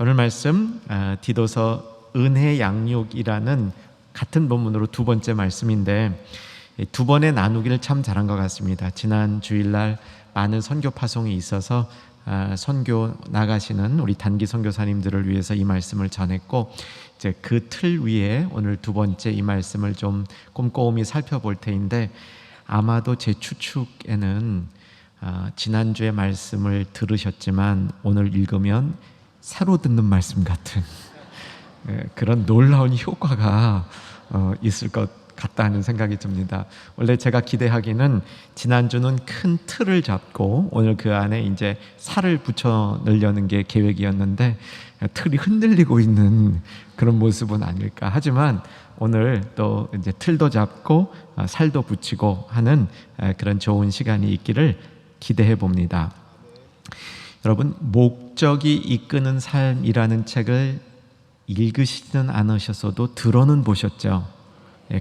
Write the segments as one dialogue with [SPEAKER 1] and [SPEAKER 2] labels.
[SPEAKER 1] 오늘 말씀 디도서 은혜 양육이라는 같은 본문으로 두 번째 말씀인데 두 번의 나누기를 참 잘한 것 같습니다. 지난 주일날 많은 선교 파송이 있어서 선교 나가시는 우리 단기 선교사님들을 위해서 이 말씀을 전했고, 이제 그 틀 위에 오늘 두 번째 이 말씀을 좀 꼼꼼히 살펴볼 테인데, 아마도 제 추측에는 지난주에 말씀을 들으셨지만 오늘 읽으면 새로 듣는 말씀 같은 그런 놀라운 효과가 있을 것 같다 하는 생각이 듭니다. 원래 제가 기대하기는 지난주는 큰 틀을 잡고 오늘 그 안에 이제 살을 붙여 넣으려는 게 계획이었는데 틀이 흔들리고 있는 그런 모습은 아닐까. 하지만 오늘 또 이제 틀도 잡고 살도 붙이고 하는 그런 좋은 시간이 있기를 기대해 봅니다. 여러분, 목적이 이끄는 삶이라는 책을 읽으시지는 않으셨어도 들어는 보셨죠?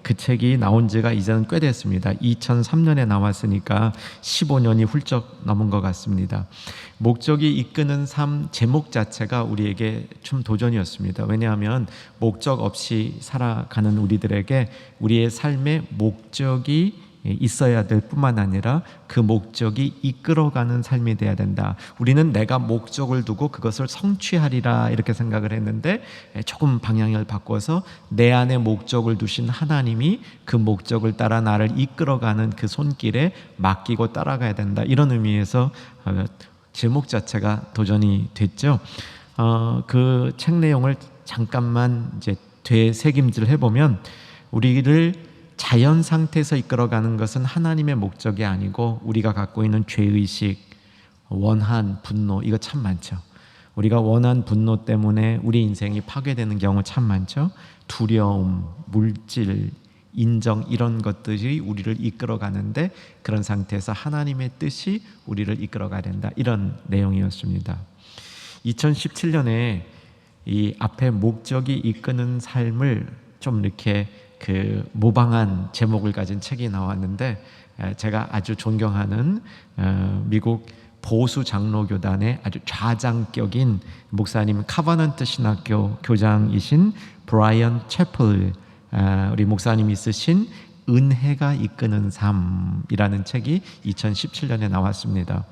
[SPEAKER 1] 그 책이 나온 지가 이제는 꽤 됐습니다. 2003년에 나왔으니까 15년이 훌쩍 넘은 것 같습니다. 목적이 이끄는 삶 제목 자체가 우리에게 좀 도전이었습니다. 왜냐하면 목적 없이 살아가는 우리들에게 우리의 삶의 목적이 있어야 될 뿐만 아니라 그 목적이 이끌어가는 삶이 돼야 된다. 우리는 내가 목적을 두고 그것을 성취하리라 이렇게 생각을 했는데, 조금 방향을 바꿔서 내 안에 목적을 두신 하나님이 그 목적을 따라 나를 이끌어가는 그 손길에 맡기고 따라가야 된다, 이런 의미에서 제목 자체가 도전이 됐죠. 그 책 내용을 잠깐만 이제 되새김질 해보면, 우리를 자연 상태에서 이끌어가는 것은 하나님의 목적이 아니고 우리가 갖고 있는 죄의식, 원한, 분노, 이거 참 많죠. 우리가 원한, 분노 때문에 우리 인생이 파괴되는 경우 참 많죠. 두려움, 물질, 인정, 이런 것들이 우리를 이끌어가는데, 그런 상태에서 하나님의 뜻이 우리를 이끌어가야 된다, 이런 내용이었습니다. 2017년에 이 앞에 목적이 이끄는 삶을 좀 이렇게 모방한 제목을 가진 책이 나왔는데, 제가 아주 존경하는 미국 보수 장로교단의 아주 좌장격인 목사님, 카바넌트 신학교 교장이신 브라이언 채플, 우리 목사님이 쓰신 은혜가 이끄는 삶이라는 책이 2017년에 나왔습니다.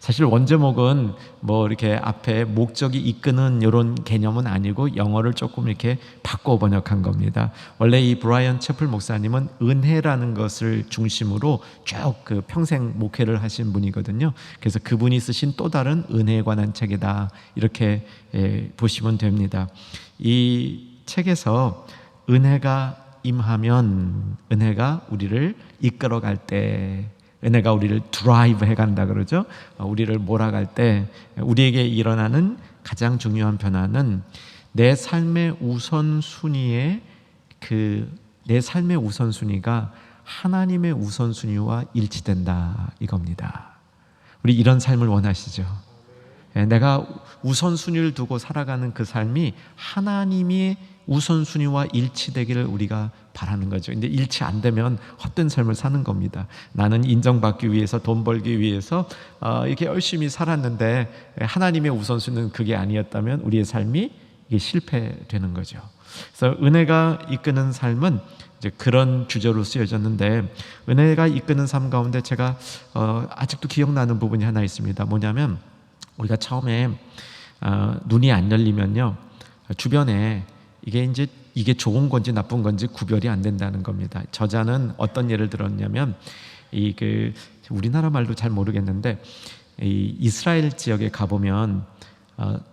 [SPEAKER 1] 사실 원제목은 뭐 이렇게 앞에 목적이 이끄는 이런 개념은 아니고 영어를 조금 이렇게 바꿔 번역한 겁니다. 원래 이 브라이언 채플 목사님은 은혜라는 것을 중심으로 쭉 그 평생 목회를 하신 분이거든요. 그래서 그분이 쓰신 또 다른 은혜에 관한 책이다, 이렇게 보시면 됩니다. 이 책에서 은혜가 임하면, 은혜가 우리를 이끌어갈 때, 은혜가 우리를 드라이브 해간다 그러죠. 우리를 몰아갈 때 우리에게 일어나는 가장 중요한 변화는 내 삶의 우선순위에 내 삶의 우선순위가 하나님의 우선순위와 일치된다, 이겁니다. 우리 이런 삶을 원하시죠? 내가 우선순위를 두고 살아가는 그 삶이 하나님이 우선순위와 일치되기를 우리가 바라는 거죠. 근데 일치 안 되면 헛된 삶을 사는 겁니다. 나는 인정받기 위해서, 돈 벌기 위해서 이렇게 열심히 살았는데 하나님의 우선순위는 그게 아니었다면 우리의 삶이 이게 실패되는 거죠. 그래서 은혜가 이끄는 삶은 이제 그런 주제로 쓰여졌는데, 은혜가 이끄는 삶 가운데 제가 아직도 기억나는 부분이 하나 있습니다. 뭐냐면, 우리가 처음에 눈이 안 열리면요, 주변에 이게 좋은 건지 나쁜 건지 구별이 안 된다는 겁니다. 저자는 어떤 예를 들었냐면, 우리나라 말도 잘 모르겠는데, 이 이스라엘 지역에 가보면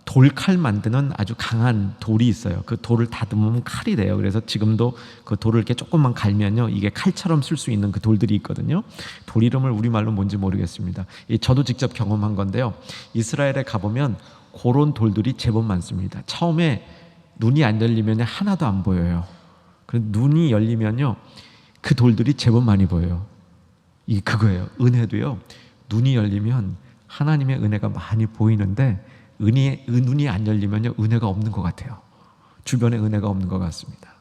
[SPEAKER 1] 돌칼 만드는 아주 강한 돌이 있어요. 그 돌을 다듬으면 칼이 돼요. 그래서 지금도 그 돌을 이렇게 조금만 갈면요, 이게 칼처럼 쓸 수 있는 그 돌들이 있거든요. 돌 이름을 우리말로 뭔지 모르겠습니다. 저도 직접 경험한 건데요, 이스라엘에 가보면 그런 돌들이 제법 많습니다. 처음에 눈이 안 열리면 하나도 안 보여요. 그런데 눈이 열리면요, 그 돌들이 제법 많이 보여요. 이게 그거예요. 은혜도요, 눈이 열리면 하나님의 은혜가 많이 보이는데, 눈이 안 열리면요, 은혜가 없는 것 같아요. 주변에 은혜가 없는 것 같습니다.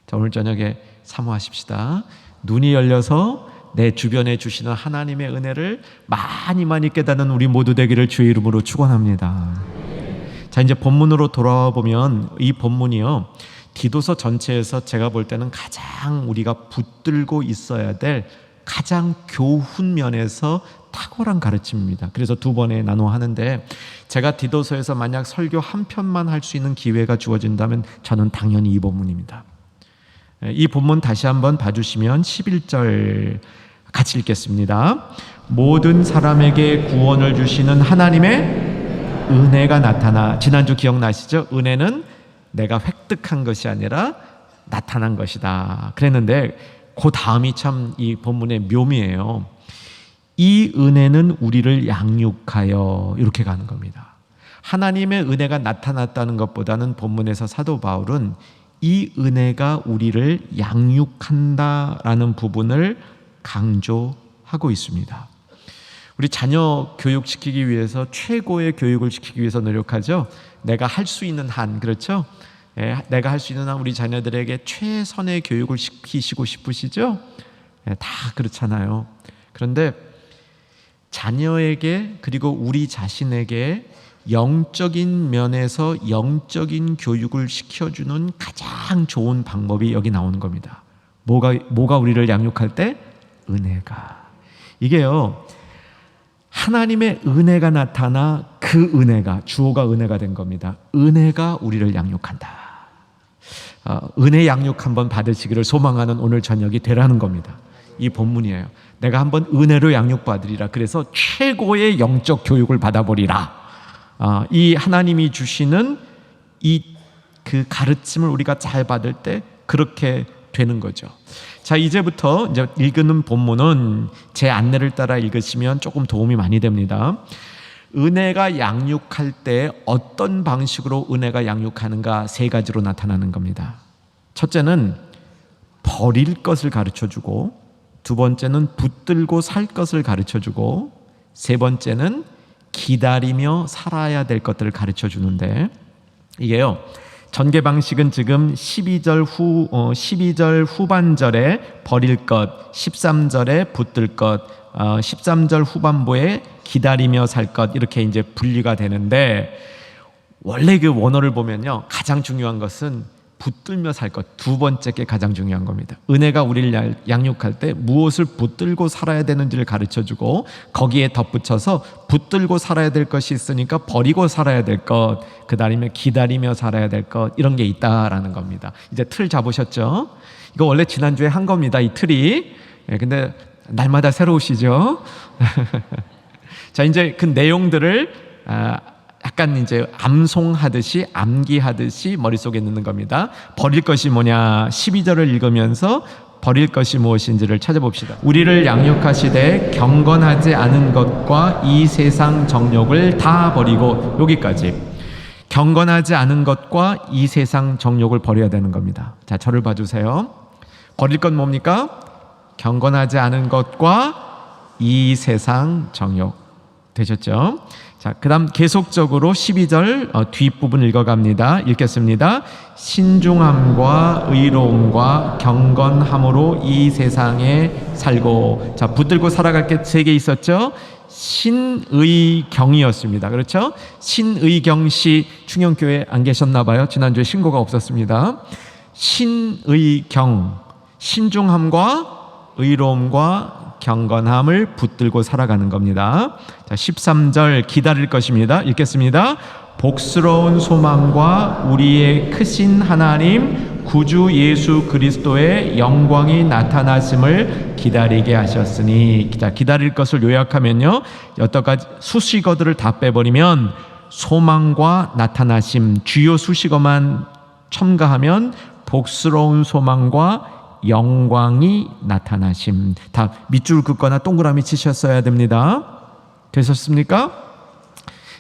[SPEAKER 1] 자, 오늘 저녁에 사모하십시다. 눈이 열려서 내 주변에 주시는 하나님의 은혜를 많이 깨닫는 우리 모두 되기를 주의 이름으로 축원합니다. 자, 이제 본문으로 돌아와 보면 이 본문이요, 디도서 전체에서 제가 볼 때는 가장 우리가 붙들고 있어야 될 가장 교훈 면에서 탁월한 가르침입니다. 그래서 두 번에 나눠 하는데, 제가 디도서에서 만약 설교 한 편만 할 수 있는 기회가 주어진다면 저는 당연히 이 본문입니다. 이 본문 다시 한번 봐주시면 11절 같이 읽겠습니다. 모든 사람에게 구원을 주시는 하나님의 은혜가 나타나, 지난주 기억나시죠? 은혜는 내가 획득한 것이 아니라 나타난 것이다 그랬는데, 그 다음이 참 이 본문의 묘미예요. 이 은혜는 우리를 양육하여, 이렇게 가는 겁니다. 하나님의 은혜가 나타났다는 것보다는 본문에서 사도 바울은 이 은혜가 우리를 양육한다라는 부분을 강조하고 있습니다. 우리 자녀 교육시키기 위해서 최고의 교육을 시키기 위해서 노력하죠. 내가 할 수 있는 한, 그렇죠? 내가 할 수 있는 한 우리 자녀들에게 최선의 교육을 시키시고 싶으시죠? 다 그렇잖아요. 그런데 자녀에게, 그리고 우리 자신에게 영적인 면에서 영적인 교육을 시켜주는 가장 좋은 방법이 여기 나오는 겁니다. 뭐가 우리를 양육할 때? 은혜가. 이게요, 하나님의 은혜가 나타나 그 은혜가, 주어가 은혜가 된 겁니다. 은혜가 우리를 양육한다. 은혜 양육 한번 받으시기를 소망하는 오늘 저녁이 되라는 겁니다. 이 본문이에요. 내가 한번 은혜로 양육받으리라. 그래서 최고의 영적 교육을 받아보리라. 이 하나님이 주시는 그 가르침을 우리가 잘 받을 때 그렇게 되는 거죠. 자, 이제부터 이제 읽는 본문은 제 안내를 따라 읽으시면 조금 도움이 많이 됩니다. 은혜가 양육할 때 어떤 방식으로 은혜가 양육하는가, 세 가지로 나타나는 겁니다. 첫째는 버릴 것을 가르쳐주고, 두 번째는 붙들고 살 것을 가르쳐주고, 세 번째는 기다리며 살아야 될 것들을 가르쳐주는데, 이게요, 전개 방식은 지금 12절 후반절에 버릴 것, 13절에 붙들 것, 13절 후반부에 기다리며 살 것, 이렇게 이제 분리가 되는데, 원래 그 원어를 보면요, 가장 중요한 것은 붙들며 살 것, 두 번째 게 가장 중요한 겁니다. 은혜가 우리를 양육할 때 무엇을 붙들고 살아야 되는지를 가르쳐주고, 거기에 덧붙여서 붙들고 살아야 될 것이 있으니까 버리고 살아야 될 것, 그 다음에 기다리며 살아야 될 것, 이런 게 있다라는 겁니다. 이제 틀 잡으셨죠? 이거 원래 지난주에 한 겁니다, 이 틀이. 근데 날마다 새로우시죠? 자, 이제 그 내용들을 약간 이제 암송하듯이, 암기하듯이 머릿속에 넣는 겁니다. 버릴 것이 뭐냐, 12절을 읽으면서 버릴 것이 무엇인지를 찾아봅시다. 우리를 양육하시되 경건하지 않은 것과 이 세상 정욕을 다 버리고, 여기까지. 경건하지 않은 것과 이 세상 정욕을 버려야 되는 겁니다. 자, 저를 봐주세요. 버릴 건 뭡니까? 경건하지 않은 것과 이 세상 정욕. 되셨죠? 자, 그 다음 계속적으로 12절 뒷부분 읽어갑니다. 읽겠습니다. 신중함과 의로움과 경건함으로 이 세상에 살고. 자, 붙들고 살아갈 게 세 개 있었죠? 신의경이었습니다. 그렇죠? 신의경씨 충영교회 안 계셨나 봐요. 지난주에 신고가 없었습니다. 신의경, 신중함과 의로움과 경건함을 붙들고 살아가는 겁니다. 자, 13절 기다릴 것입니다. 읽겠습니다. 복스러운 소망과 우리의 크신 하나님 구주 예수 그리스도의 영광이 나타나심을 기다리게 하셨으니. 자, 기다릴 것을 요약하면요, 여태까지 수식어들을 다 빼버리면 소망과 나타나심, 주요 수식어만 첨가하면 복스러운 소망과 영광이 나타나심. 다 밑줄 긋거나 동그라미 치셨어야 됩니다. 되셨습니까?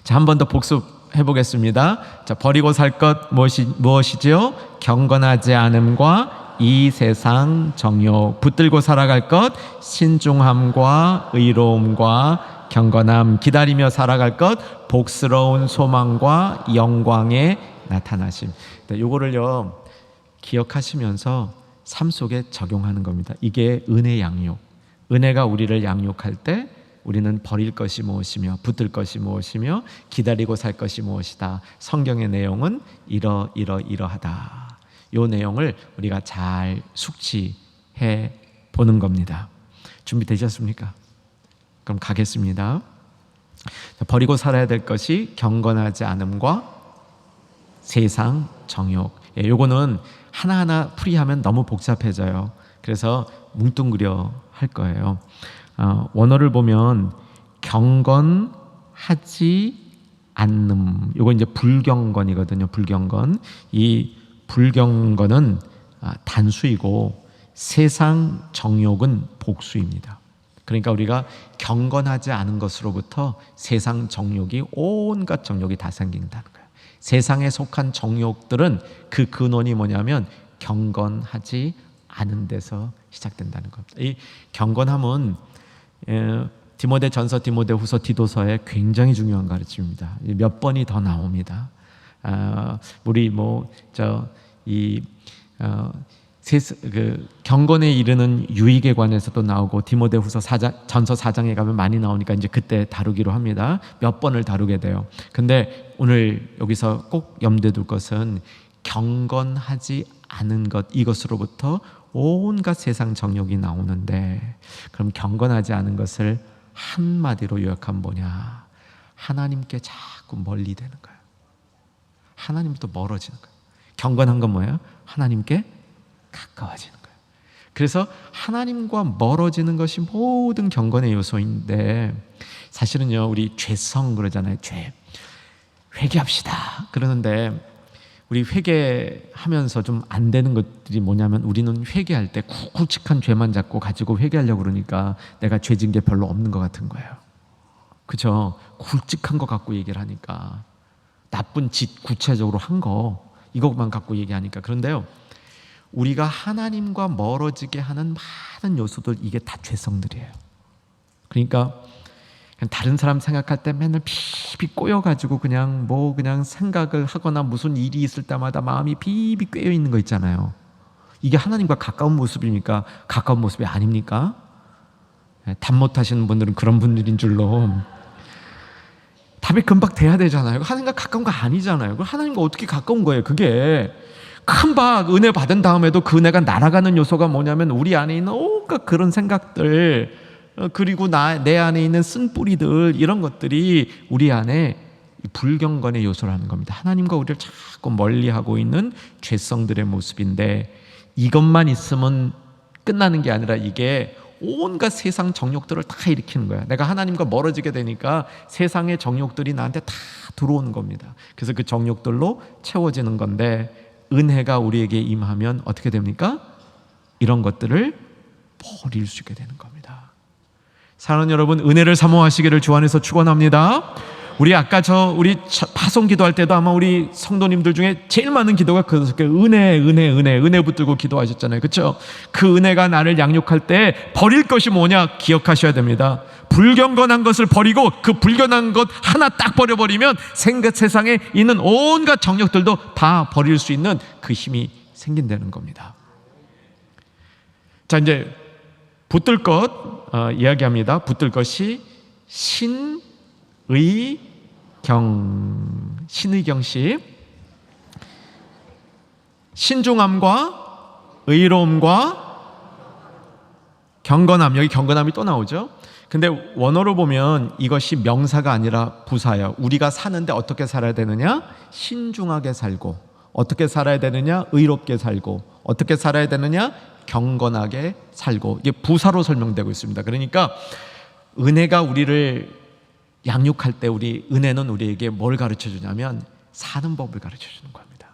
[SPEAKER 1] 자, 한 번 더 복습해 보겠습니다. 자, 버리고 살 것 무엇이지요? 경건하지 않음과 이 세상 정욕. 붙들고 살아갈 것 신중함과 의로움과 경건함. 기다리며 살아갈 것 복스러운 소망과 영광의 나타나심. 요거를요, 기억하시면서 삶 속에 적용하는 겁니다. 이게 은혜 양육. 은혜가 우리를 양육할 때 우리는 버릴 것이 무엇이며 붙들 것이 무엇이며 기다리고 살 것이 무엇이다. 성경의 내용은 이러하다. 이 내용을 우리가 잘 숙지해 보는 겁니다. 준비되셨습니까? 그럼 가겠습니다. 버리고 살아야 될 것이 경건하지 않음과 세상 정욕. 요거는 하나하나 풀이하면 너무 복잡해져요. 그래서 뭉뚱그려 할 거예요. 원어를 보면 경건하지 않음. 요거 이제 불경건이거든요. 불경건. 이 불경건은 단수이고 세상 정욕은 복수입니다. 그러니까 우리가 경건하지 않은 것으로부터 세상 정욕이 온갖 정욕이 다 생긴다는 거예요. 세상에 속한 정욕들은 그 근원이 뭐냐면 경건하지 않은 데서 시작된다는 겁니다. 이 경건함은 디모데전서, 디모데후서, 디도서에 굉장히 중요한 가르침입니다. 몇 번이 더 나옵니다. 우리 경건에 이르는 유익에 관해서도 나오고 디모데후서 전서 4장에 가면 많이 나오니까 이제 그때 다루기로 합니다. 몇 번을 다루게 돼요. 근데 오늘 여기서 꼭 염두에 둘 것은 경건하지 않은 것, 이것으로부터 온갖 세상 정욕이 나오는데, 그럼 경건하지 않은 것을 한마디로 요약하면 뭐냐? 하나님께 자꾸 멀리 되는 거예요. 하나님부터 멀어지는 거예요. 경건한 건 뭐예요? 하나님께 가까워지는 거예요. 그래서 하나님과 멀어지는 것이 모든 경건의 요소인데, 사실은요, 우리 죄성 그러잖아요. 회개합시다 그러는데, 우리 회개하면서 좀 안 되는 것들이 뭐냐면, 우리는 회개할 때 굵직한 죄만 잡고 가지고 회개하려고 그러니까 내가 죄진 게 별로 없는 것 같은 거예요. 그렇죠? 굵직한 거 갖고 얘기를 하니까, 나쁜 짓 구체적으로 한 거 이것만 갖고 얘기하니까. 그런데요, 우리가 하나님과 멀어지게 하는 많은 요소들, 이게 다 죄성들이에요. 그러니까 다른 사람 생각할 때 맨날 비비 꼬여가지고 그냥 생각을 하거나 무슨 일이 있을 때마다 마음이 비비 꿰여 있는 거 있잖아요. 이게 하나님과 가까운 모습입니까? 가까운 모습이 아닙니까? 답 못하시는 분들은 그런 분들인 줄로. 답이 금방 돼야 되잖아요. 하나님과 가까운 거 아니잖아요. 하나님과 어떻게 가까운 거예요? 그게 큰 은혜 받은 다음에도 그 은혜가 날아가는 요소가 뭐냐면, 우리 안에 있는 온갖 그런 생각들, 그리고 내 안에 있는 쓴뿌리들, 이런 것들이 우리 안에 불경건의 요소라는 겁니다. 하나님과 우리를 자꾸 멀리하고 있는 죄성들의 모습인데, 이것만 있으면 끝나는 게 아니라 이게 온갖 세상 정욕들을 다 일으키는 거야. 내가 하나님과 멀어지게 되니까 세상의 정욕들이 나한테 다 들어오는 겁니다. 그래서 그 정욕들로 채워지는 건데, 은혜가 우리에게 임하면 어떻게 됩니까? 이런 것들을 버릴 수 있게 되는 겁니다. 사랑하는 여러분, 은혜를 사모하시기를 주 안에서 축원합니다. 우리 아까 우리 파송 기도할 때도 아마 우리 성도님들 중에 제일 많은 기도가 그렇게 은혜 붙들고 기도하셨잖아요. 그렇죠? 그 은혜가 나를 양육할 때 버릴 것이 뭐냐 기억하셔야 됩니다. 불경건한 것을 버리고 그 불경건한 것 하나 딱 버려버리면 세상에 있는 온갖 정욕들도 다 버릴 수 있는 그 힘이 생긴다는 겁니다. 자, 이제 붙들 것 이야기합니다. 붙들 것이 신의경시, 신중함과 의로움과 경건함. 여기 경건함이 또 나오죠. 근데 원어로 보면 이것이 명사가 아니라 부사예요. 우리가 사는데 어떻게 살아야 되느냐? 신중하게 살고. 어떻게 살아야 되느냐? 의롭게 살고. 어떻게 살아야 되느냐? 경건하게 살고. 이게 부사로 설명되고 있습니다. 그러니까 은혜가 우리를 양육할 때 은혜는 우리에게 뭘 가르쳐 주냐면 사는 법을 가르쳐 주는 겁니다.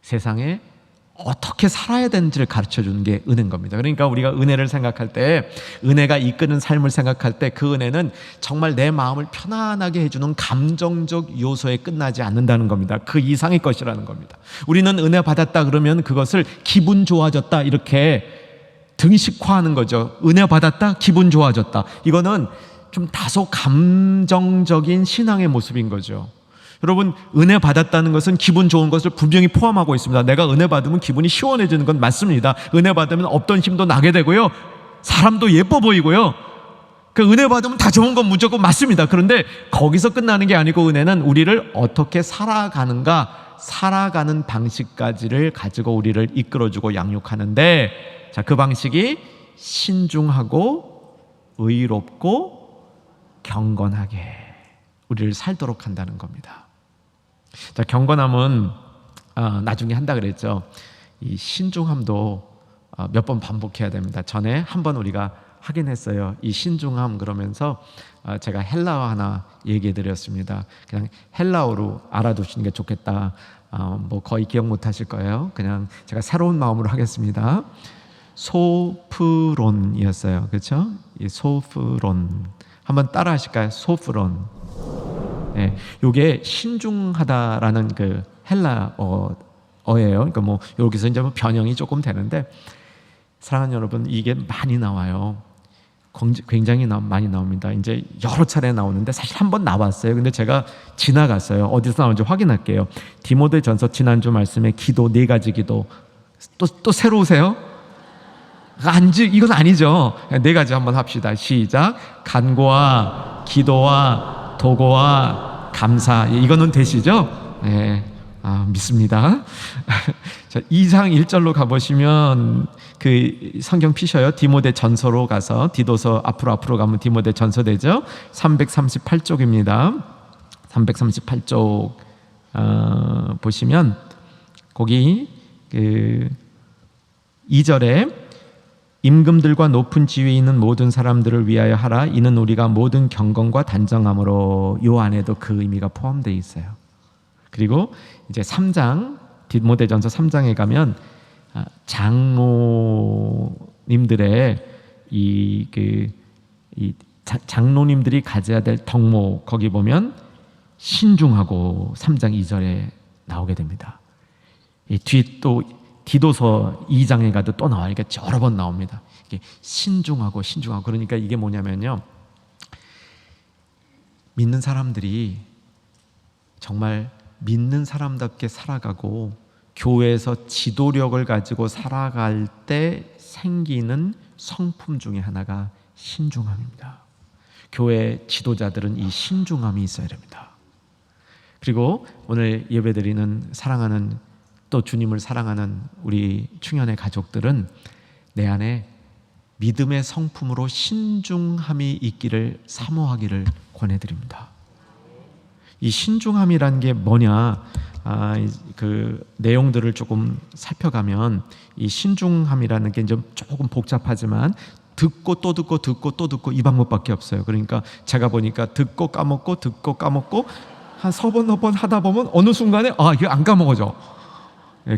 [SPEAKER 1] 세상에 어떻게 살아야 되는지를 가르쳐 주는 게 은혜인 겁니다. 그러니까 우리가 은혜를 생각할 때, 은혜가 이끄는 삶을 생각할 때, 그 은혜는 정말 내 마음을 편안하게 해주는 감정적 요소에 끝나지 않는다는 겁니다. 그 이상의 것이라는 겁니다. 우리는 은혜 받았다 그러면 그것을 기분 좋아졌다 이렇게 등식화하는 거죠. 은혜 받았다, 기분 좋아졌다. 이거는 좀 다소 감정적인 신앙의 모습인 거죠. 여러분, 은혜 받았다는 것은 기분 좋은 것을 분명히 포함하고 있습니다. 내가 은혜 받으면 기분이 시원해지는 건 맞습니다. 은혜 받으면 없던 힘도 나게 되고요, 사람도 예뻐 보이고요, 그 은혜 받으면 다 좋은 건 무조건 맞습니다. 그런데 거기서 끝나는 게 아니고 은혜는 우리를 어떻게 살아가는가, 살아가는 방식까지를 가지고 우리를 이끌어주고 양육하는데, 자, 그 방식이 신중하고 의롭고 경건하게 우리를 살도록 한다는 겁니다. 자, 경건함은 나중에 한다 그랬죠. 이 신중함도 몇 번 반복해야 됩니다. 전에 한 번 우리가 하긴 했어요. 이 신중함 그러면서 제가 헬라어 하나 얘기해 드렸습니다. 그냥 헬라어로 알아두시는 게 좋겠다. 뭐 거의 기억 못 하실 거예요. 그냥 제가 새로운 마음으로 하겠습니다. 소프론이었어요. 그렇죠? 이 소프론 한번 따라 하실까요? 소프론. 네, 요게 신중하다라는 그 헬라어예요. 그러니까 뭐 여기서 이제 뭐 변형이 조금 되는데, 사랑하는 여러분, 이게 많이 나와요. 굉장히 많이 나옵니다. 이제 여러 차례 나오는데 사실 한 번 나왔어요. 근데 제가 지나갔어요. 어디서 나오는지 확인할게요. 디모데전서 지난주 말씀에 기도 4가지 기도. 또 새로우세요? 이건 아니죠. 4가지 한번 합시다. 시작. 간구와 기도와 도고와 감사. 이거는 되시죠? 네. 믿습니다. 자, 2장 1절로 가보시면 그 성경 피셔요. 디모데 전서로 가서, 디도서 앞으로 가면 디모데 전서 되죠. 338쪽입니다. 338쪽 보시면 거기 그 2절에 임금들과 높은 지위에 있는 모든 사람들을 위하여 하라. 이는 우리가 모든 경건과 단정함으로, 요 안에도 그 의미가 포함되어 있어요. 그리고 이제 3장, 디모데전서 3장에 가면 장로님들의 장로님들이 가져야 될 덕목, 거기 보면 신중하고 3장 2절에 나오게 됩니다. 뒤에 또 디도서 2장에 가도 또 나와요. 이게 여러 번 나옵니다. 이게 신중하고. 그러니까 이게 뭐냐면요, 믿는 사람들이 정말 믿는 사람답게 살아가고 교회에서 지도력을 가지고 살아갈 때 생기는 성품 중에 하나가 신중함입니다. 교회 지도자들은 이 신중함이 있어야 됩니다. 그리고 오늘 예배드리는 사랑하는, 또 주님을 사랑하는 우리 충현의 가족들은 내 안에 믿음의 성품으로 신중함이 있기를 사모하기를 권해드립니다. 이 신중함이란 게 뭐냐, 그 내용들을 조금 살펴가면 이 신중함이라는 게 좀 조금 복잡하지만 듣고 또 듣고 듣고 또 듣고 이 방법밖에 없어요. 그러니까 제가 보니까 듣고 까먹고 한 서번 하다 보면 어느 순간에 이게 안 까먹어져.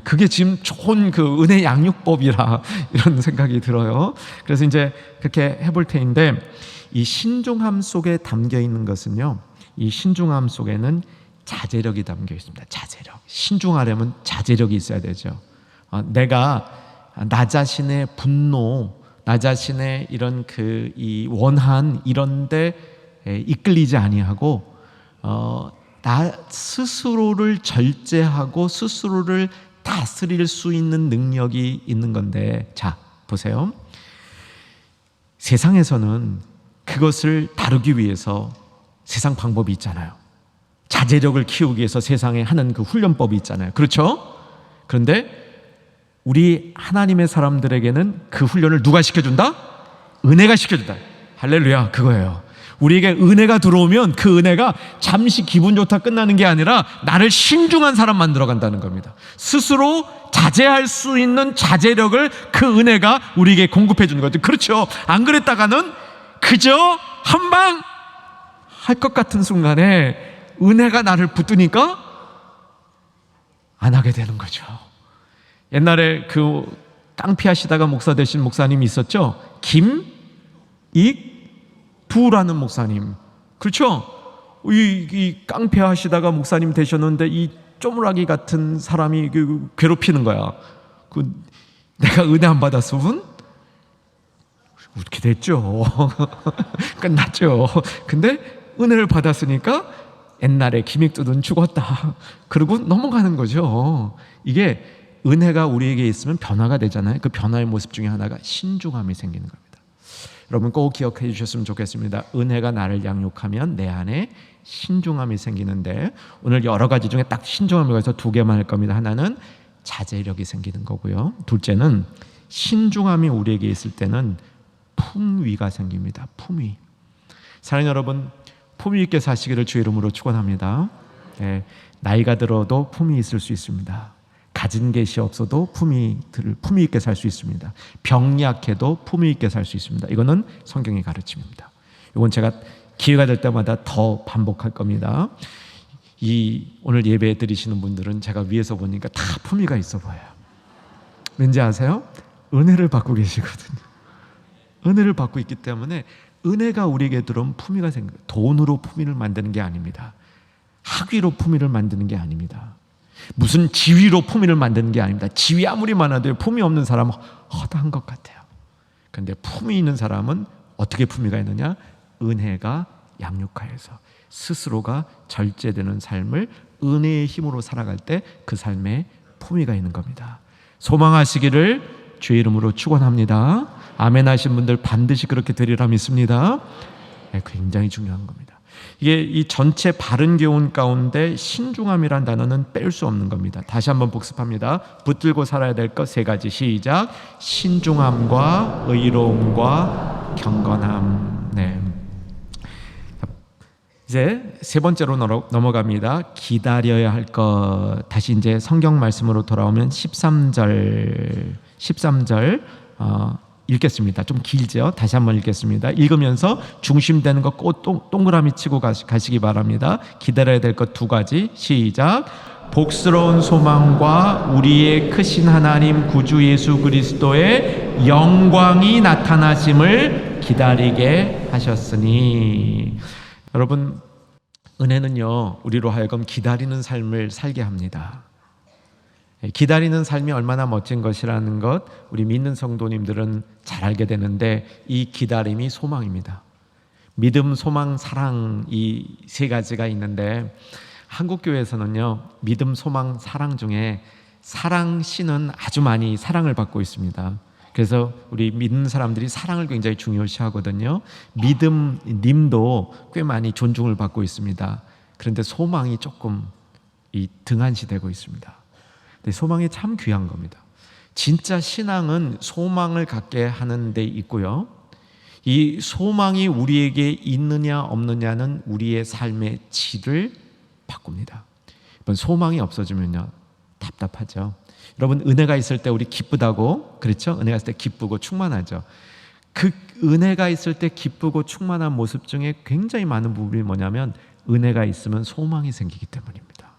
[SPEAKER 1] 그게 지금 좋은 그 은혜 양육법이라 이런 생각이 들어요. 그래서 이제 그렇게 해볼 테인데, 이 신중함 속에 담겨 있는 것은요, 이 신중함 속에는 자제력이 담겨 있습니다. 자제력. 신중하려면 자제력이 있어야 되죠. 내가 나 자신의 분노, 나 자신의 이런 이 원한 이런데 이끌리지 아니하고 나 스스로를 절제하고 스스로를 다스릴 수 있는 능력이 있는 건데, 자 보세요. 세상에서는 그것을 다루기 위해서 세상 방법이 있잖아요. 자제력을 키우기 위해서 세상에 하는 그 훈련법이 있잖아요. 그렇죠? 그런데 우리 하나님의 사람들에게는 그 훈련을 누가 시켜준다? 은혜가 시켜준다. 할렐루야, 그거예요. 우리에게 은혜가 들어오면 그 은혜가 잠시 기분 좋다 끝나는 게 아니라 나를 신중한 사람 만들어 간다는 겁니다. 스스로 자제할 수 있는 자제력을 그 은혜가 우리에게 공급해 주는 거죠. 그렇죠? 안 그랬다가는 그저 한방 할 것 같은 순간에 은혜가 나를 붙드니까 안 하게 되는 거죠. 옛날에 그 깡피하시다가 목사 되신 목사님이 있었죠. 김익부라는 목사님. 그렇죠? 이 깡패하시다가 목사님 되셨는데 이 쪼무라기 같은 사람이 괴롭히는 거야. 내가 은혜 안 받았으면 어떻게 됐죠? 끝났죠. 근데 은혜를 받았으니까 옛날에 김익두는 죽었다. 그러고 넘어가는 거죠. 이게 은혜가 우리에게 있으면 변화가 되잖아요. 그 변화의 모습 중에 하나가 신중함이 생기는 겁니다. 여러분 꼭 기억해 주셨으면 좋겠습니다. 은혜가 나를 양육하면 내 안에 신중함이 생기는데, 오늘 여러 가지 중에 딱 신중함에 관해서 두 개만 할 겁니다. 하나는 자제력이 생기는 거고요, 둘째는 신중함이 우리에게 있을 때는 품위가 생깁니다. 품위. 사랑하는 여러분, 품위 있게 사시기를 주의 이름으로 축원합니다. 나이가 들어도 품위 있을 수 있습니다. 가진 것이 없어도 품위 있게 살 수 있습니다. 병약해도 품위 있게 살 수 있습니다. 이거는 성경의 가르침입니다. 이건 제가 기회가 될 때마다 더 반복할 겁니다. 오늘 예배 드리시는 분들은 제가 위에서 보니까 다 품위가 있어 보여요. 왠지 아세요? 은혜를 받고 계시거든요. 은혜를 받고 있기 때문에 은혜가 우리에게 들어오면 품위가 생겨요. 돈으로 품위를 만드는 게 아닙니다. 학위로 품위를 만드는 게 아닙니다. 무슨 지위로 품위를 만드는 게 아닙니다. 지위 아무리 많아도 품위 없는 사람은 허다한 것 같아요. 그런데 품위 있는 사람은 어떻게 품위가 있느냐? 은혜가 양육하여서 스스로가 절제되는 삶을 은혜의 힘으로 살아갈 때 그 삶에 품위가 있는 겁니다. 소망하시기를 주의 이름으로 축원합니다. 아멘 하신 분들 반드시 그렇게 되리라 믿습니다. 굉장히 중요한 겁니다. 이게 이 전체 바른 교훈 가운데 신중함이란 단어는 뺄 수 없는 겁니다. 다시 한번 복습합니다. 붙들고 살아야 될 것 세 가지. 시작. 신중함과 의로움과 경건함. 이제 세 번째로 넘어갑니다. 기다려야 할 것. 다시 이제 성경 말씀으로 돌아오면 13절 읽겠습니다. 좀 길죠? 다시 한번 읽겠습니다. 읽으면서 중심되는 거 꼭 동그라미 치고 가시기 바랍니다. 기다려야 될 것 두 가지. 시작. 복스러운 소망과 우리의 크신 하나님 구주 예수 그리스도의 영광이 나타나심을 기다리게 하셨으니. 여러분, 은혜는요, 우리로 하여금 기다리는 삶을 살게 합니다. 기다리는 삶이 얼마나 멋진 것이라는 것 우리 믿는 성도님들은 잘 알게 되는데, 이 기다림이 소망입니다. 믿음, 소망, 사랑, 이 세 가지가 있는데, 한국교회에서는요 믿음, 소망, 사랑 중에 사랑 씨는 아주 많이 사랑을 받고 있습니다. 그래서 우리 믿는 사람들이 사랑을 굉장히 중요시하거든요. 믿음 님도 꽤 많이 존중을 받고 있습니다. 그런데 소망이 조금 등한시되고 있습니다. 소망이 참 귀한 겁니다. 진짜 신앙은 소망을 갖게 하는 데 있고요, 이 소망이 우리에게 있느냐 없느냐는 우리의 삶의 질을 바꿉니다. 소망이 없어지면요 답답하죠. 여러분, 은혜가 있을 때 우리 기쁘다고 그렇죠? 은혜가 있을 때 기쁘고 충만하죠. 그 은혜가 있을 때 기쁘고 충만한 모습 중에 굉장히 많은 부분이 뭐냐면, 은혜가 있으면 소망이 생기기 때문입니다.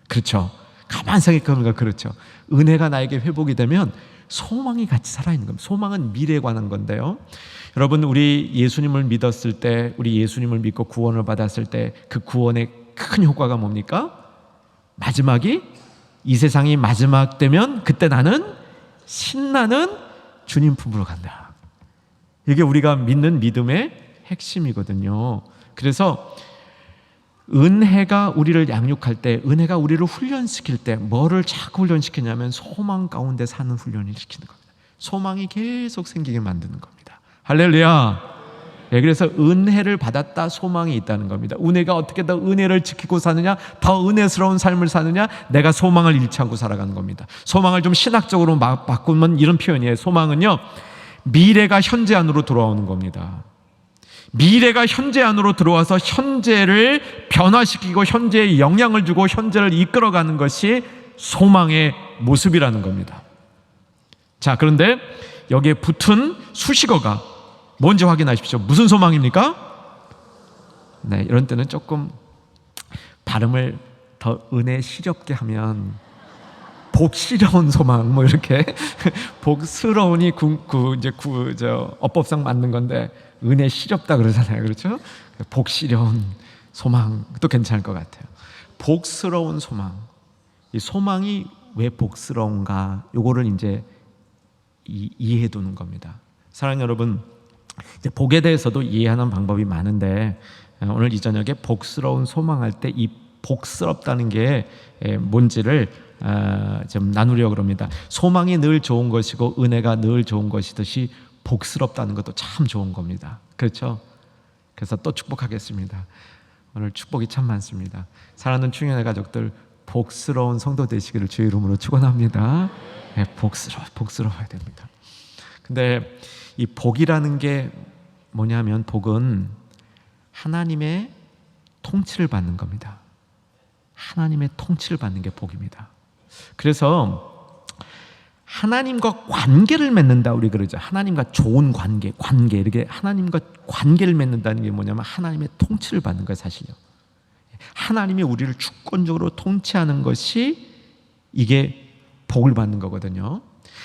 [SPEAKER 1] 그렇죠? 가만 생각해보니까 그렇죠. 은혜가 나에게 회복이 되면 소망이 같이 살아있는 겁니다. 소망은 미래에 관한 건데요, 여러분, 우리 예수님을 믿었을 때, 우리 예수님을 믿고 구원을 받았을 때 그 구원의 큰 효과가 뭡니까? 마지막이, 이 세상이 마지막 되면 그때 나는 신나는 주님 품으로 간다. 이게 우리가 믿는 믿음의 핵심이거든요. 그래서 은혜가 우리를 양육할 때, 은혜가 우리를 훈련시킬 때 뭐를 자꾸 훈련시키냐면 소망 가운데 사는 훈련을 시키는 겁니다. 소망이 계속 생기게 만드는 겁니다. 할렐루야. 그래서 은혜를 받았다 소망이 있다는 겁니다. 은혜가 어떻게 더 은혜를 지키고 사느냐, 더 은혜스러운 삶을 사느냐, 내가 소망을 잃지 않고 살아가는 겁니다. 소망을 좀 신학적으로 바꾸면 이런 표현이에요. 소망은요, 미래가 현재 안으로 돌아오는 겁니다. 미래가 현재 안으로 들어와서 현재를 변화시키고 현재에 영향을 주고 현재를 이끌어가는 것이 소망의 모습이라는 겁니다. 자, 그런데 여기에 붙은 수식어가 뭔지 확인하십시오. 무슨 소망입니까? 네, 이런 때는 조금 발음을 더 은혜시렵게 하면 복시러운 소망, 뭐 이렇게 복스러운이 어법상 맞는 건데 은혜시렵다 그러잖아요, 그렇죠? 복시러운 소망도 괜찮을 것 같아요. 복스러운 소망, 이 소망이 왜 복스러운가? 요거를 이제 이해해 두는 겁니다. 사랑하는 여러분, 이제 복에 대해서도 이해하는 방법이 많은데, 오늘 이 저녁에 복스러운 소망할 때 이 복스럽다는 게 뭔지를 좀 나누려고 합니다. 소망이 늘 좋은 것이고 은혜가 늘 좋은 것이듯이 복스럽다는 것도 참 좋은 겁니다. 그렇죠? 그래서 또 축복하겠습니다. 오늘 축복이 참 많습니다. 사랑하는 충현의 가족들, 복스러운 성도 되시기를 주의 이름으로 축원합니다. 네, 복스러워야 됩니다. 근데 이 복이라는 게 뭐냐면, 복은 하나님의 통치를 받는 겁니다. 하나님의 통치를 받는 게 복입니다. 그래서 하나님과 관계를 맺는다, 우리 그러죠. 하나님과 좋은 관계 이렇게 하나님과 관계를 맺는다는 게 뭐냐면 하나님의 통치를 받는 거예요, 사실요. 하나님이 우리를 주권적으로 통치하는 것이 이게 복을 받는 거거든요.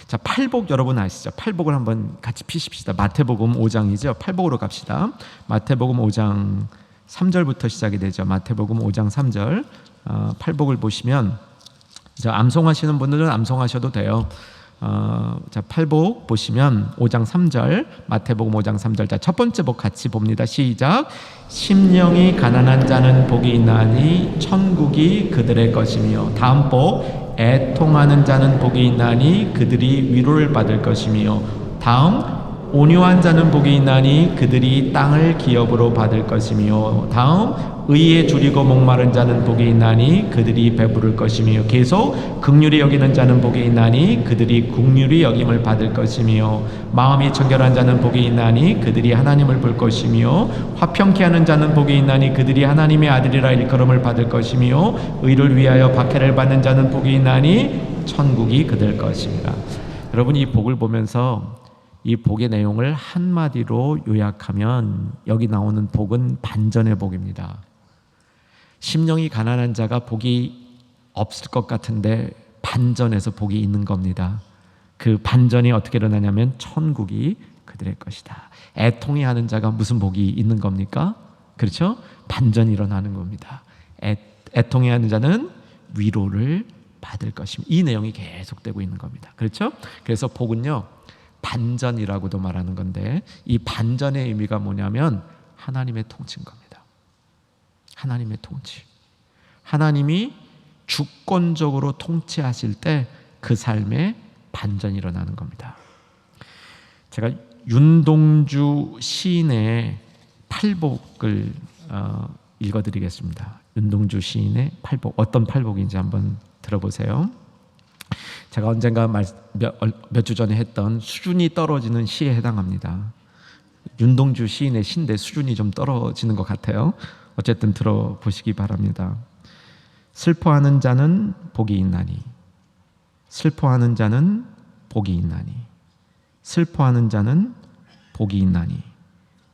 [SPEAKER 1] 자, 팔복 여러분 아시죠? 팔복을 한번 같이 피십시다. 마태복음 5장이죠. 팔복으로 갑시다. 마태복음 5장 3절부터 시작이 되죠. 마태복음 5장 3절. 팔복을 보시면, 암송하시는 분들은 암송하셔도 돼요. 자, 팔복 보시면 5장 3절, 마태복음 5장 3절. 자, 첫 번째 복 같이 봅니다. 시작. 심령이 가난한 자는 복이 있나니 천국이 그들의 것이며. 다음 복. 애통하는 자는 복이 있나니 그들이 위로를 받을 것이며. 다음. 온유한 자는 복이 있나니 그들이 땅을 기업으로 받을 것이며. 다음. 의에 줄이고 목마른 자는 복이 있나니 그들이 배부를 것이며. 계속. 긍휼히 여기는 자는 복이 있나니 그들이 긍휼히 여김을 받을 것이며. 마음이 청결한 자는 복이 있나니 그들이 하나님을 볼 것이며. 화평케 하는 자는 복이 있나니 그들이 하나님의 아들이라 일컬음을 받을 것이며. 의를 위하여 박해를 받는 자는 복이 있나니 천국이 그들 것입니다. 여러분, 이 복을 보면서 이 복의 내용을 한마디로 요약하면 여기 나오는 복은 반전의 복입니다. 심령이 가난한 자가 복이 없을 것 같은데 반전에서 복이 있는 겁니다. 그 반전이 어떻게 일어나냐면 천국이 그들의 것이다. 애통이 하는 자가 무슨 복이 있는 겁니까? 그렇죠? 반전이 일어나는 겁니다. 애통이 하는 자는 위로를 받을 것입니다. 이 내용이 계속되고 있는 겁니다. 그렇죠? 그래서 복은요, 반전이라고도 말하는 건데, 이 반전의 의미가 뭐냐면 하나님의 통치인 겁니다. 하나님의 통치. 하나님이 주권적으로 통치하실 때 그 삶에 반전이 일어나는 겁니다. 제가 윤동주 시인의 팔복을 읽어드리겠습니다. 윤동주 시인의 팔복, 어떤 팔복인지 한번 들어보세요. 제가 언젠가 몇 주 전에 했던 수준이 떨어지는 시에 해당합니다. 윤동주 시인의 시인데 수준이 좀 떨어지는 것 같아요. 어쨌든 들어보시기 바랍니다. 슬퍼하는 자는 복이 있나니, 슬퍼하는 자는 복이 있나니, 슬퍼하는 자는 복이 있나니,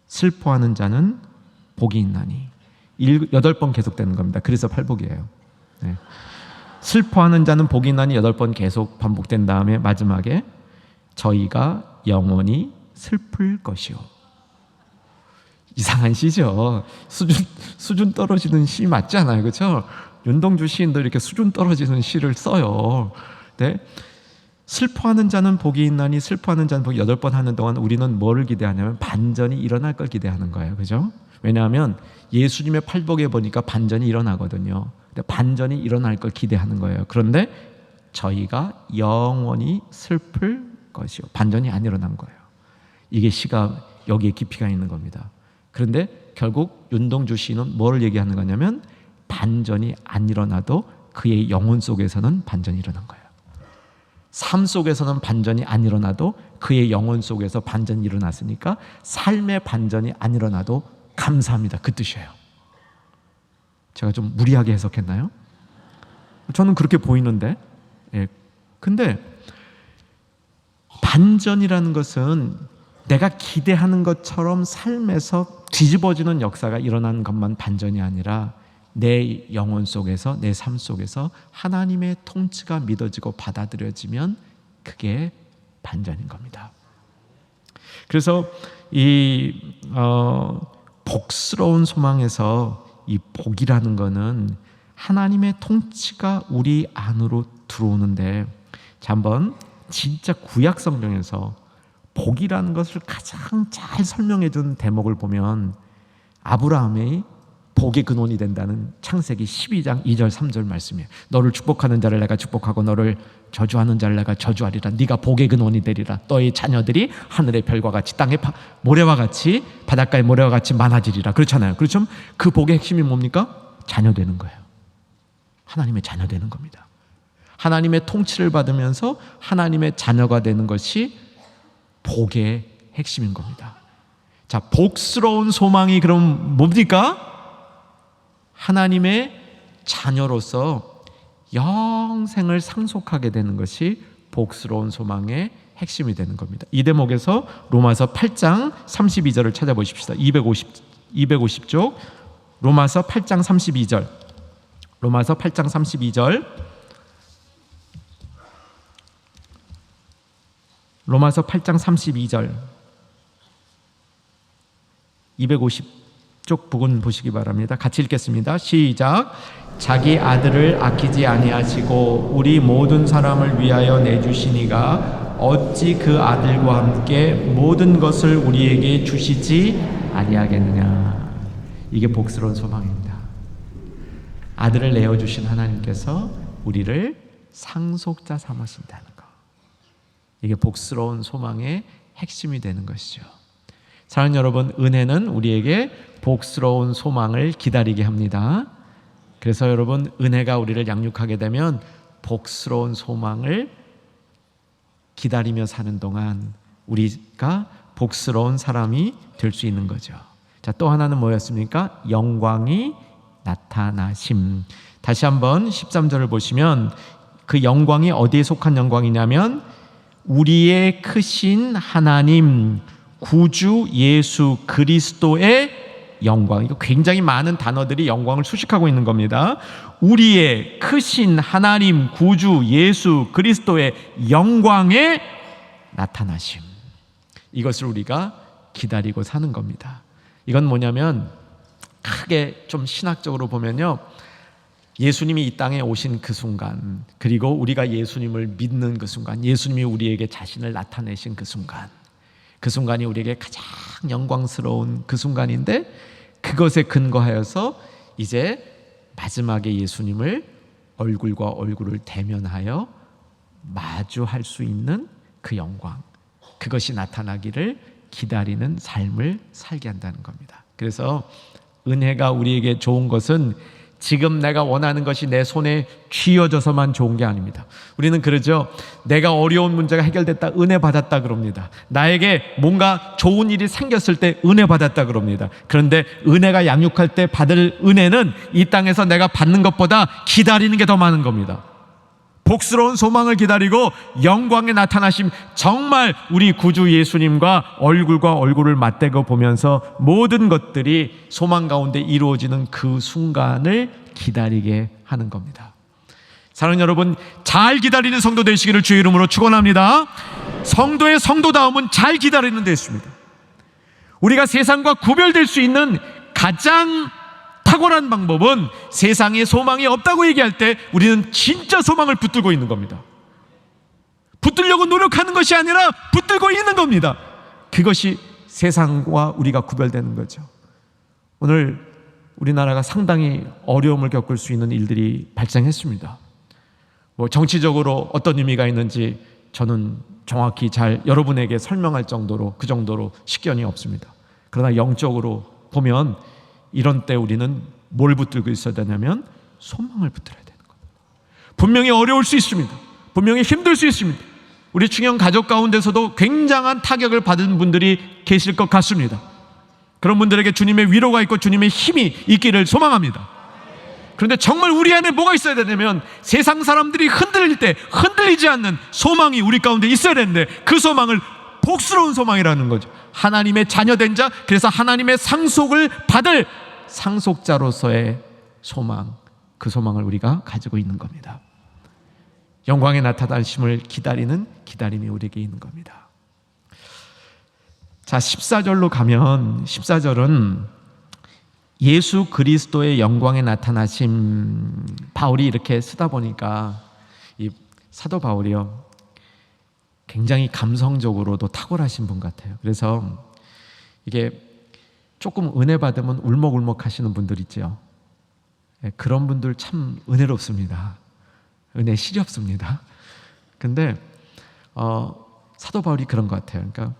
[SPEAKER 1] 슬퍼하는 자는 복이 있나니. 8번 계속되는 겁니다. 그래서 팔복이에요. 네. 슬퍼하는 자는 복이 있나니 8번 계속 반복된 다음에 마지막에 저희가 영원히 슬플 것이요. 이상한 시죠. 수준 떨어지는 시 맞지 않아요, 그렇죠? 윤동주 시인도 이렇게 수준 떨어지는 시를 써요. 네? 슬퍼하는 자는 복이 있나니, 슬퍼하는 자는 복이 8번 하는 동안 우리는 뭐를 기대하냐면 반전이 일어날 걸 기대하는 거예요, 그죠? 왜냐하면 예수님의 팔복에 보니까 반전이 일어나거든요. 반전이 일어날 걸 기대하는 거예요. 그런데 저희가 영원히 슬플 것이요. 반전이 안 일어난 거예요. 이게 시가 여기에 깊이가 있는 겁니다. 그런데 결국 윤동주 시인은 뭘 얘기하는 거냐면 반전이 안 일어나도 그의 영혼 속에서는 반전이 일어난 거예요. 삶 속에서는 반전이 안 일어나도 그의 영혼 속에서 반전이 일어났으니까 삶의 반전이 안 일어나도 감사합니다, 그 뜻이에요. 제가 좀 무리하게 해석했나요? 저는 그렇게 보이는데. 예. 근데 반전이라는 것은 내가 기대하는 것처럼 삶에서 뒤집어지는 역사가 일어나는 것만 반전이 아니라 내 영혼 속에서, 내 삶 속에서 하나님의 통치가 믿어지고 받아들여지면 그게 반전인 겁니다. 그래서 이 복스러운 소망에서 이 복이라는 거는 하나님의 통치가 우리 안으로 들어오는데, 자, 한번 진짜 구약 성경에서 복이라는 것을 가장 잘 설명해 준 대목을 보면 아브라함의 복의 근원이 된다는 창세기 12장 2절 3절 말씀이에요. 너를 축복하는 자를 내가 축복하고 너를 저주하는 자를 내가 저주하리라. 네가 복의 근원이 되리라. 너의 자녀들이 하늘의 별과 같이 땅의 모래와 같이 바닷가의 모래와 같이 많아지리라. 그렇잖아요. 그렇죠? 그 복의 핵심이 뭡니까? 자녀 되는 거예요. 하나님의 자녀 되는 겁니다. 하나님의 통치를 받으면서 하나님의 자녀가 되는 것이 복의 핵심인 겁니다. 자, 복스러운 소망이 그럼 뭡니까? 하나님의 자녀로서 영생을 상속하게 되는 것이 복스러운 소망의 핵심이 되는 겁니다. 이 대목에서 로마서 8장 32절을 찾아보십시다. 250쪽 로마서 8장 32절. 로마서 8장 32절. 로마서 8장 32절. 250쪽 부분 보시기 바랍니다. 같이 읽겠습니다. 시작. 자기 아들을 아끼지 아니하시고 우리 모든 사람을 위하여 내주시니가 어찌 그 아들과 함께 모든 것을 우리에게 주시지 아니하겠느냐. 이게 복스러운 소망입니다. 아들을 내어주신 하나님께서 우리를 상속자 삼으신다는 것. 이게 복스러운 소망의 핵심이 되는 것이죠. 사랑하는 여러분, 은혜는 우리에게 복스러운 소망을 기다리게 합니다. 그래서 여러분, 은혜가 우리를 양육하게 되면 복스러운 소망을 기다리며 사는 동안 우리가 복스러운 사람이 될 수 있는 거죠. 자, 또 하나는 뭐였습니까? 영광이 나타나심. 다시 한번 13절을 보시면 그 영광이 어디에 속한 영광이냐면 우리의 크신 하나님 구주 예수 그리스도의 영광. 이거 굉장히 많은 단어들이 영광을 수식하고 있는 겁니다. 우리의 크신 하나님 구주 예수 그리스도의 영광의 나타나심. 이것을 우리가 기다리고 사는 겁니다. 이건 뭐냐면 크게 좀 신학적으로 보면요, 예수님이 이 땅에 오신 그 순간, 그리고 우리가 예수님을 믿는 그 순간, 예수님이 우리에게 자신을 나타내신 그 순간, 그 순간이 우리에게 가장 영광스러운 그 순간인데, 그것에 근거하여서 이제 마지막에 예수님을 얼굴과 얼굴을 대면하여 마주할 수 있는 그 영광, 그것이 나타나기를 기다리는 삶을 살게 한다는 겁니다. 그래서 은혜가 우리에게 좋은 것은 지금 내가 원하는 것이 내 손에 쥐어져서만 좋은 게 아닙니다. 우리는 그러죠. 내가 어려운 문제가 해결됐다, 은혜 받았다 그럽니다. 나에게 뭔가 좋은 일이 생겼을 때 은혜 받았다 그럽니다. 그런데 은혜가 양육할 때 받을 은혜는 이 땅에서 내가 받는 것보다 기다리는 게 더 많은 겁니다. 복스러운 소망을 기다리고 영광에 나타나심, 정말 우리 구주 예수님과 얼굴과 얼굴을 맞대고 보면서 모든 것들이 소망 가운데 이루어지는 그 순간을 기다리게 하는 겁니다. 사랑하는 여러분, 잘 기다리는 성도 되시기를 주의 이름으로 축원합니다. 성도의 성도다움은 잘 되어 있습니다. 우리가 세상과 구별될 수 있는 가장 탁월한 방법은 세상에 소망이 없다고 얘기할 때 우리는 진짜 소망을 붙들고 있는 겁니다. 붙들려고 노력하는 것이 아니라 붙들고 있는 겁니다. 그것이 세상과 우리가 구별되는 거죠. 오늘 우리나라가 상당히 어려움을 겪을 수 있는 일들이 발생했습니다. 정치적으로 어떤 의미가 있는지 저는 정확히 잘 여러분에게 설명할 정도로, 그 정도로 식견이 없습니다. 그러나 영적으로 보면 이런 때 우리는 뭘 붙들고 있어야 되냐면 소망을 붙들어야 되는 겁니다. 분명히 어려울 수 있습니다. 분명히 힘들 수 있습니다. 우리 중형 가족 가운데서도 굉장한 타격을 받은 분들이 계실 것 같습니다. 그런 분들에게 주님의 위로가 있고 주님의 힘이 있기를 소망합니다. 그런데 정말 우리 안에 뭐가 있어야 되냐면 세상 사람들이 흔들릴 때 흔들리지 않는 소망이 우리 가운데 있어야 되는데, 그 소망을 복스러운 소망이라는 거죠. 하나님의 자녀된 자, 그래서 하나님의 상속을 받을 상속자로서의 소망, 그 소망을 우리가 가지고 있는 겁니다. 영광의 나타나심을 기다리는 기다림이 우리에게 있는 겁니다. 자, 14절로 가면 14절은 예수 그리스도의 영광에 나타나심, 바울이 이렇게 쓰다 보니까 이 사도 바울이요, 굉장히 감성적으로도 탁월하신 분 같아요. 그래서 이게 조금 은혜 받으면 울먹울먹 하시는 분들 있죠. 그런 분들 참 은혜롭습니다. 은혜 시렵습니다. 근데 사도 바울이 그런 것 같아요. 그러니까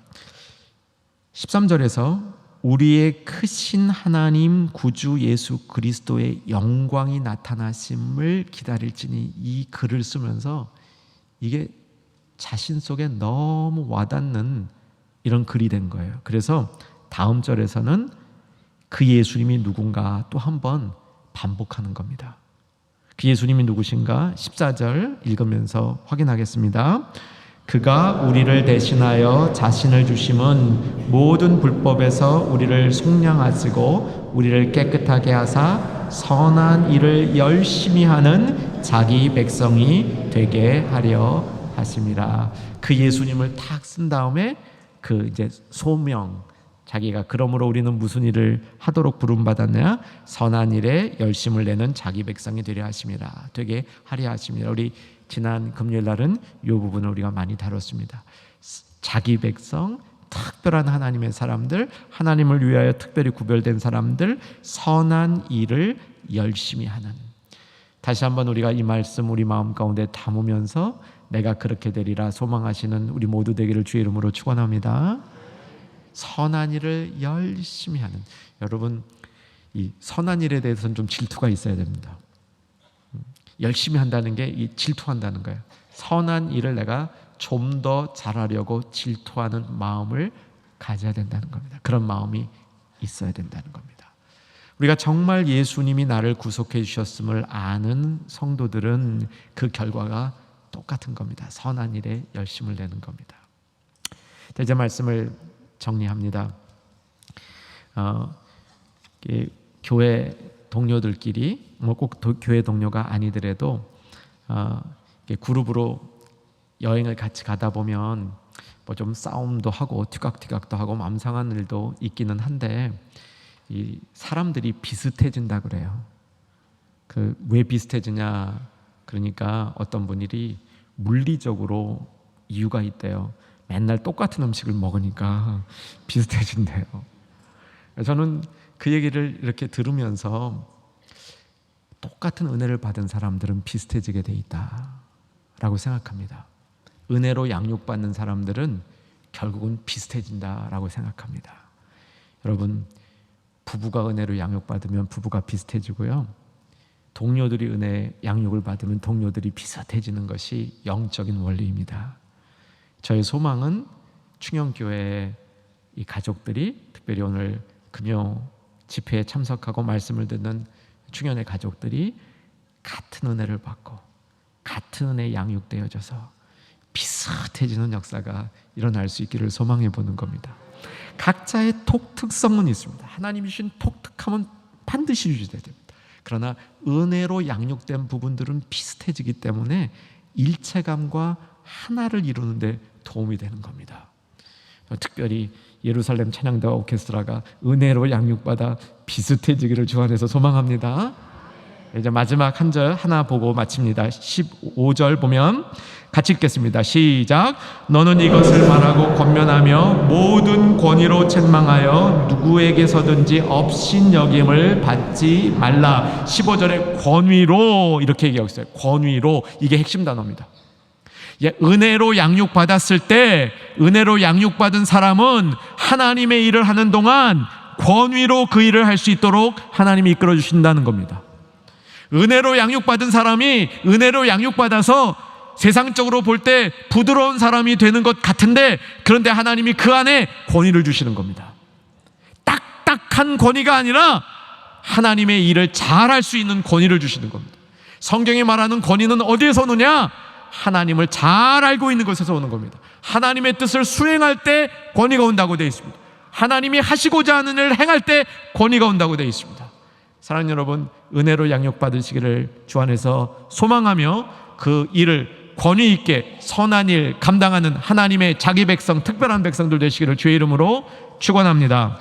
[SPEAKER 1] 13절에서 우리의 크신 하나님 구주 예수 그리스도의 영광이 나타나심을 기다릴지니, 이 글을 쓰면서 이게 자신 속에 너무 와닿는 이런 글이 된 거예요. 그래서 다음 절에서는 그 예수님이 누군가 또 한 번 반복하는 겁니다. 그 예수님이 누구신가? 14절 읽으면서 확인하겠습니다. 그가 우리를 대신하여 자신을 주심은 모든 불법에서 우리를 속량하시고 우리를 깨끗하게 하사 선한 일을 열심히 하는 자기 백성이 되게 하려 하심이라. 그 예수님을 탁 쓴 다음에 그 이제 소명, 자기가 그러므로 우리는 무슨 일을 하도록 부름받았냐? 선한 일에 열심을 내는 자기 백성이 되려 하심이라. 되게 하려 하심이라. 우리 지난 금요일 날은 이 부분을 우리가 많이 다뤘습니다. 자기 백성, 특별한 하나님의 사람들, 하나님을 위하여 특별히 구별된 사람들, 선한 일을 열심히 하는. 다시 한번 우리가 이 말씀 우리 마음 가운데 담으면서 내가 그렇게 되리라 소망하시는 우리 모두 되기를 주의 이름으로 축원합니다. 선한 일을 열심히 하는. 여러분, 이 선한 일에 대해서는 좀 질투가 있어야 됩니다. 열심히 한다는 게 이 질투한다는 거예요. 선한 일을 내가 좀 더 잘하려고 질투하는 마음을 가져야 된다는 겁니다. 그런 마음이 있어야 된다는 겁니다. 우리가 정말 예수님이 나를 구속해 주셨음을 아는 성도들은 그 결과가 똑같은 겁니다. 선한 일에 열심을 내는 겁니다. 이제 말씀을 정리합니다. 교회 동료들끼리 꼭 교회 동료가 아니더라도 그룹으로 여행을 같이 가다 보면 뭐 좀 싸움도 하고 뒤각뒤각도 하고 마음 상한 일도 있기는 한데, 이 사람들이 비슷해진다 그래요. 그 왜 비슷해지냐? 그러니까 어떤 분들이 물리적으로 이유가 있대요. 맨날 똑같은 음식을 먹으니까 비슷해진대요. 저는 그 얘기를 이렇게 들으면서 똑같은 은혜를 받은 사람들은 비슷해지게 돼 있다라고 생각합니다. 은혜로 양육받는 사람들은 결국은 비슷해진다라고 생각합니다. 여러분, 부부가 은혜로 양육받으면 부부가 비슷해지고요, 동료들이 은혜 양육을 받으면 동료들이 비슷해지는 것이 영적인 원리입니다. 저의 소망은 충영교회의 이 가족들이, 특별히 오늘 금요 집회에 참석하고 말씀을 듣는 충현의 가족들이 같은 은혜를 받고 같은 은혜에 양육되어져서 비슷해지는 역사가 일어날 수 있기를 소망해 보는 겁니다. 각자의 독특성은 있습니다. 하나님이 주신 독특함은 반드시 유지돼야 됩니다. 그러나 은혜로 양육된 부분들은 비슷해지기 때문에 일체감과 하나를 이루는 데 도움이 되는 겁니다. 특별히 예루살렘 찬양대와 오케스트라가 은혜로 양육받아 비슷해지기를 주 안에서 소망합니다. 이제 마지막 한 절 하나 보고 마칩니다. 15절 보면 같이 읽겠습니다. 시작. 너는 이것을 말하고 권면하며 모든 권위로 책망하여 누구에게서든지 업신여김을 받지 말라. 15절에 권위로 이렇게 얘기하고 있어요. 권위로, 이게 핵심 단어입니다. 은혜로 양육받았을 때, 은혜로 양육받은 사람은 하나님의 일을 하는 동안 권위로 그 일을 할 수 있도록 하나님이 이끌어 주신다는 겁니다. 은혜로 양육받은 사람이 은혜로 양육받아서 세상적으로 볼 때 부드러운 사람이 되는 것 같은데, 그런데 하나님이 그 안에 권위를 주시는 겁니다. 딱딱한 권위가 아니라 하나님의 일을 잘할 수 있는 권위를 주시는 겁니다. 성경이 말하는 권위는 어디에서 오느냐? 하나님을 잘 알고 있는 것에서 오는 겁니다. 하나님의 뜻을 수행할 때 권위가 온다고 되어 있습니다. 하나님이 하시고자 하는 일을 행할 때 권위가 온다고 되어 있습니다. 사랑하는 여러분, 은혜로 양육받으시기를 주 안에서 소망하며 그 일을 권위 있게 선한 일 감당하는 하나님의 자기 백성, 특별한 백성들 되시기를 주의 이름으로 축원합니다.